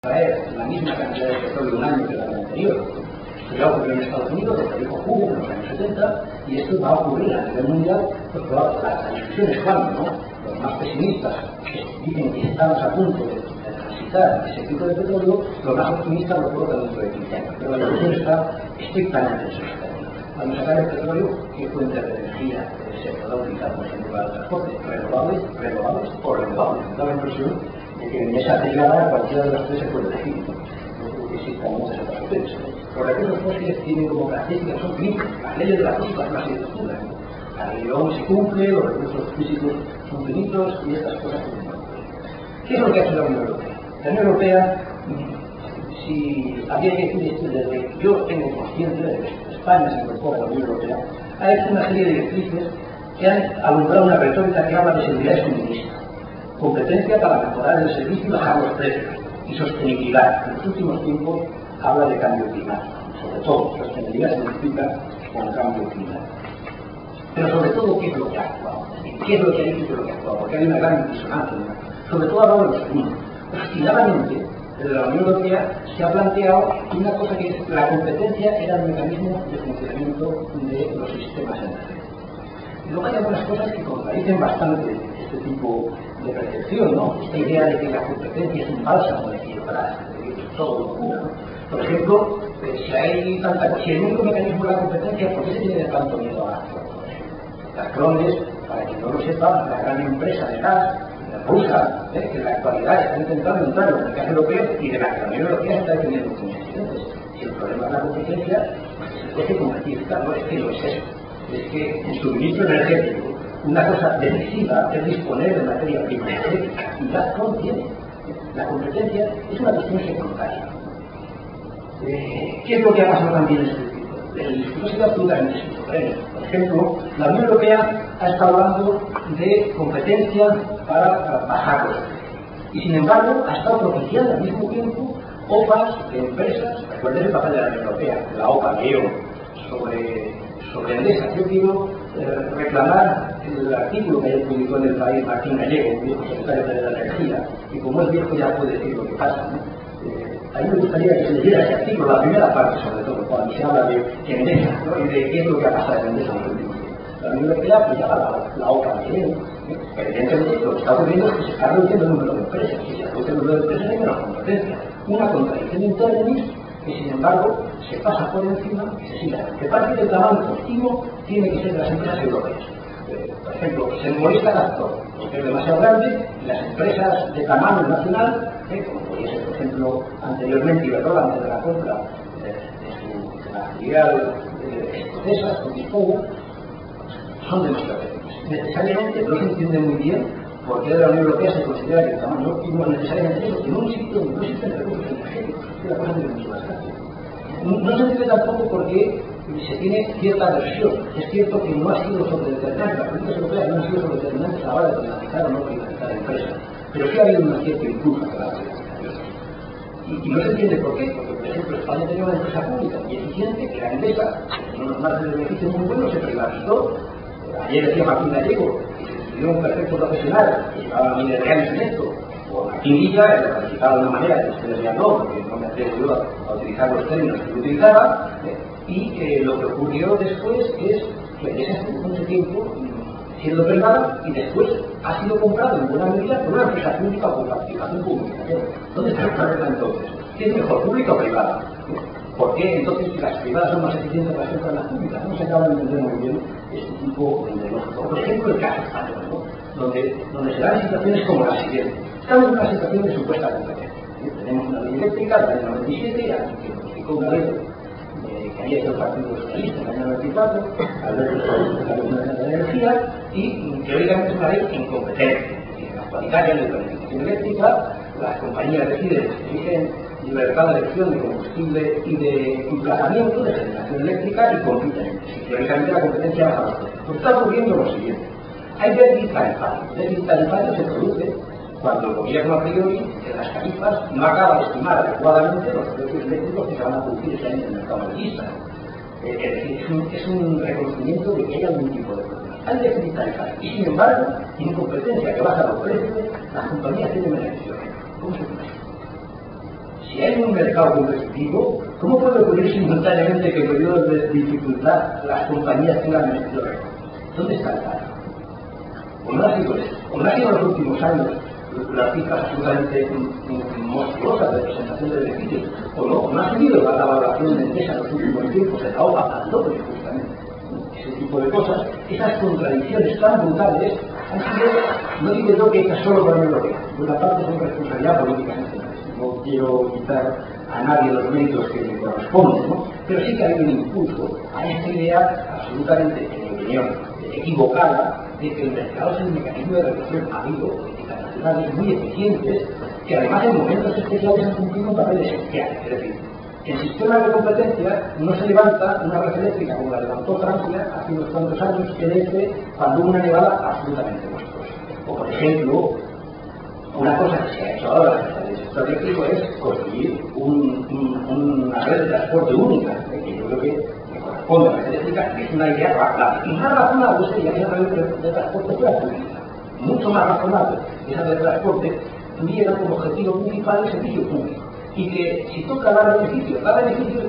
traer la misma cantidad de petróleo un año que el año anterior. Esto ya ocurrió en Estados Unidos desde el octubre en los años 70 y esto va a ocurrir a nivel mundial, pues claro, las discusiones van, ¿no? Los más pesimistas que dicen que estamos a punto de transitar ese tipo de petróleo, los más optimistas lo colocan dentro de 15 años, pero la discusión está estrictamente en esos términos. Al sacar el petróleo, ¿qué fuente de energía se podrá utilizar, por ejemplo, para el transporte? ¿Renovables o renovables? Da la impresión de que en esa triada cualquiera de las tres se puede elegir. No creo que existan muchas otras opciones. Los recursos fósiles tienen como características, son finitos. Las leyes de la física son así de profundas. La ley de Ohm se cumple, los recursos físicos son finitos y estas cosas funcionan. ¿Qué es lo que ha hecho la Unión Europea? La Unión Europea, si habría que decir esto desde que yo tengo conciencia de que España se incorpora a la Unión Europea, ha hecho una serie de directrices que han alumbrado una retórica que habla de seguridad de suministro, competencia para mejorar el servicio y bajar los precios, y sostenibilidad. En los últimos tiempos habla de cambio climático, sobre todo, sostenibilidad significa con cambio climático. Pero sobre todo, ¿qué es lo que ha actuado? ¿Qué es lo que ha dicho y qué es lo que ha actuado? Porque hay una gran disonancia, ¿no? Sobre todo ha hablado de los segundos. Obstinadamente, desde la Unión Europea se ha planteado una cosa que es la competencia era el mecanismo de funcionamiento de los sistemas energéticos. Y luego hay algunas cosas que contradicen bastante este tipo de percepción, ¿no? Esta idea de que la competencia es un bálsamo de equilibrar todo lo cura, ¿no? Por ejemplo, si el único mecanismo de la competencia, ¿por qué se tiene tanto miedo a Gazprom? Gazprom es, para quien no lo sepa, la gran empresa de gas rusa, que en la actualidad está intentando entrar en el mercado europeo y de la que la Unión Europea está defendiendo muchos incidentes. Si el problema es la competencia, pues se puede convertir, no es que no es eso, es que el suministro energético, una cosa decisiva es disponer de materia prima energética, y Gazprom tiene. La competencia es una cuestión secundaria. ¿Qué es lo que ha pasado también en este tipo? El discurso ha sido absolutamente esquizofrénico. Por ejemplo, la Unión Europea ha estado hablando de competencia para bajar los precios. Y sin embargo, ha estado propiciando al mismo tiempo OPAs de empresas. Recuerden el papel de la Unión Europea, la OPA de EO sobre Endesa. Yo quiero reclamar el artículo que ayer publicó en El País Martín Gallego, un viejo secretario de la Energía, y como es viejo ya puede decir lo que pasa, ¿no? A mí me gustaría que se leyera ese artículo, la primera parte sobre todo, cuando se habla de Endesa, ¿no? Y de qué es lo que ha pasado en Endesa en los últimos tiempos. La Unión Europea apoyaba la OPA de EO. Evidentemente, lo que está ocurriendo es que se está reduciendo el número de empresas, y si se reduce el número de empresas hay menos competencia. Una contradicción en términos que, sin embargo, se pasa por encima y se sigue. Que parece que el tamaño continuo tiene que ser de las empresas europeas. Por ejemplo, se molesta Gazprom, porque es demasiado grande, y las empresas de tamaño nacional, como podía ser, por ejemplo, anteriormente Iberdrola, antes de la compra de la actividad escocesa, Scottish Power, son demasiado pequeñas. Necesariamente no se entiende muy bien por qué de la Unión Europea se considera que el tamaño óptimo es necesariamente eso, en un sitio donde no existen recursos energéticos, que la cosa es mucho más grande. No se entiende tampoco por qué se tiene cierta aversión. Es cierto que no ha sido sobredeterminante, las políticas europeas no han sido sobredeterminantes a la hora de privatizar o no privatizar empresas, pero sí ha habido un cierto impulso a la privatización. Y no se entiende por qué, porque por ejemplo España tenía una empresa pública y eficiente, que era Endesa, que tenía unos márgenes de beneficio muy buenos, se privatizó. Ayer decía Martín Gallego que se decidió un perfecto profesional que llevaba miles de años en esto, o Martín Villa, lo calificaba de una manera que ustedes ya no, porque no me atrevo yo a utilizar los términos que yo utilizaba, y lo que ocurrió después es que Endesa estuvo mucho tiempo siendo privado y después ha sido comprado en buena medida por una empresa pública o por participación pública. ¿Dónde está el problema entonces? ¿Qué es mejor, pública o privada? ¿Por qué entonces si las privadas son más eficientes respecto a las públicas? No se acaba de entender muy bien este tipo de lógica. Por ejemplo, el caso español, ¿no? donde se dan situaciones como la siguiente. Estamos en una situación de supuesta competencia. Tenemos una ley eléctrica del año 97, que modificó una ley que había hecho el Partido Socialista en el año 94, Alberto Solís, la Ley de Energía, y teóricamente es una ley en competencia. En la actualidad ya en la planificación eléctrica, las compañías deciden que eligen libertad de elección de combustible y de emplazamiento de generación eléctrica y compiten entre sí. Teóricamente la competencia baja los precios. Pues está ocurriendo lo siguiente. Hay déficit tarifario. El déficit tarifario se produce cuando el gobierno a priori en las tarifas no acaba de estimar adecuadamente los precios eléctricos que se van a producir ese año en el mercado mayorista. Es decir, es un reconocimiento de que hay algún tipo de problema. Hay déficit tarifario y sin embargo, en competencia que baja los precios, las compañías tienen beneficios. ¿Cómo se puede? Si hay un mercado competitivo, ¿cómo puede ocurrir simultáneamente que en periodos de dificultad las compañías tengan beneficios récord? ¿Dónde está el dato? ¿O no ha sido esto? ¿O no ha sido en los últimos años las cifras absolutamente monstruosas de presentación de beneficios? ¿O no? ¿No ha subido la valoración de empresa en los últimos tiempos en la OPA al doble, justamente? Ese tipo de cosas, esas contradicciones tan brutales, han sido, no digo yo que estas solo para la Unión Europea, por una parte son responsabilidad política nacional. No quiero quitar a nadie los méritos que le corresponden, ¿no? Pero sí que hay un impulso a esta idea absolutamente, en mi opinión, equivocada, de que el mercado es un mecanismo de regulación. Ha habido políticas nacionales muy eficientes que además en momentos especiales han cumplido un papel esencial. Es decir, en sistemas de competencia no se levanta una red eléctrica como la levantó Francia hace unos cuantos años, cuando hubo una nevada absolutamente monstruosa. O por ejemplo, una cosa que se ha hecho ahora en el sector eléctrico es construir una red de transporte única, que yo creo que corresponde a la red eléctrica, que es una idea razonable. Y más razonable sería que esa red de transporte fuera pública. Mucho más razonable que esa red de transporte tuviera como objetivo principal el servicio público. Y que si toca dar beneficios,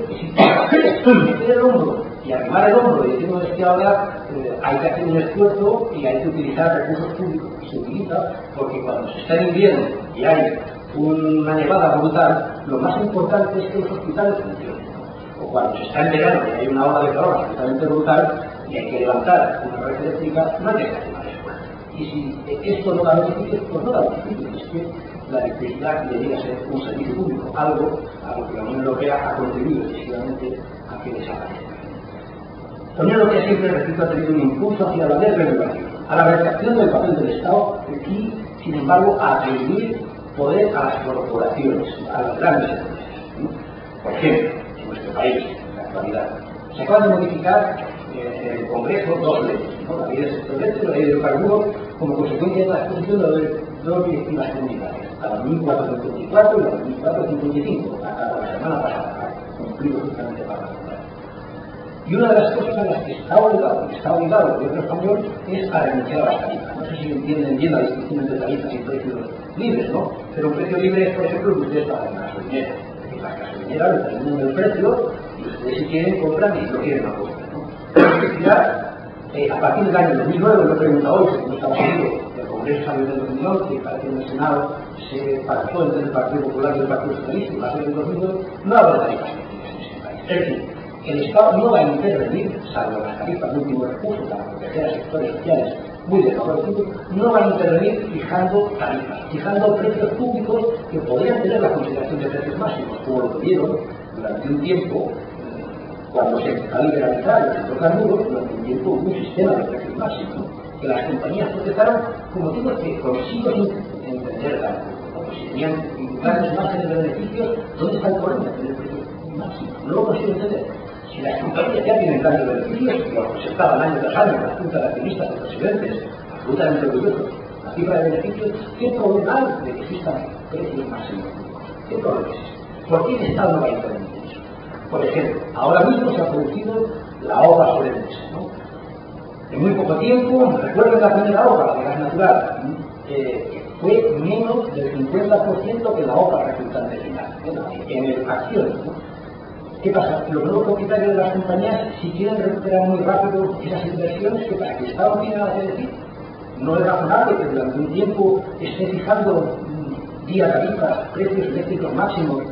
y si toca meter el hombro y arrimar el hombro y decir, no es que ahora hay que hacer un esfuerzo y hay que utilizar recursos públicos que se utilizan, porque cuando se está en invierno y hay una nevada brutal, lo más importante es que los hospitales funcionen. O cuando se está en verano y hay una ola de calor absolutamente brutal y hay que levantar una red eléctrica, no hay que hacer más esfuerzo. Y si esto no da beneficios, pues no da beneficios. Es que la electricidad debería ser un servicio público, algo a lo que la Unión Europea ha contribuido excesivamente a que desaparezca. La Unión Europea siempre, repito, ha tenido un impulso hacia la desregulación, a la retracción del papel del Estado y, sin embargo, a atribuir poder a las corporaciones, a las grandes empresas. Por ejemplo, en nuestro país, en la actualidad, se acaban de modificar en el Congreso dos leyes, ¿no? La ley del sector eléctrico y la ley de hidrocarburos, como consecuencia de la exposición de dos directivas comunitarias, la 2454 y la 2455, la semana pasada, cumplido justamente para la semana. Y una de las cosas a las que está obligado el gobierno español es a renunciar a las tarifas. No sé si entienden bien la distinción entre tarifas y precios libres, ¿no? Pero un precio libre es, por ejemplo, que ustedes pagan en la gasolinera. En las gasolineras determinan el precio y ustedes si quieren compran y si no quieren no compran, ¿no? La electricidad, a partir del año 2009, lo he preguntado hoy, que no estaba seguro, el Congreso salió del 2011 y para que en el Senado se pactó entre el Partido Popular y el Partido Socialista y va a ser en 2009, no habrá tarifas eléctricas en ese país. Es decir, el Estado no va a intervenir, salvo las tarifas de último recurso para proteger a sectores sociales muy desfavorecidos, no va a intervenir fijando tarifas, fijando precios públicos que podrían tener la consideración de precios máximos, como lo tuvieron durante un tiempo, cuando se empezó a liberalizar el hidrocarburos, durante un tiempo hubo un sistema de precios máximos, que las compañías protestaron como tipo que consigo entender tampoco, porque si tenían grandes márgenes de beneficios, ¿dónde está el problema de tener precios máximos? No lo consigo entender. Si las compañías ya tienen grandes beneficios, y lo presentaban año tras año las juntas de accionistas de presidentes, absolutamente orgullosos, la cifra de beneficios, ¿qué problema hay de que existan precios máximos? ¿Qué problema es? ¿Por qué el Estado no va a intervenir en eso? Por ejemplo, ahora mismo se ha producido la OPA sobre el mes, ¿no? En muy poco tiempo, recuerden la primera OPA, la de gas natural, fue menos del 50% que la OPA resultante final, en acciones, ¿no? ¿Qué pasa? Los nuevos propietarios de las compañías, si quieren recuperar muy rápido esas inversiones, que para que el Estado tiene nada que decir, no es razonable que durante un tiempo esté fijando vía tarifas precios eléctricos máximos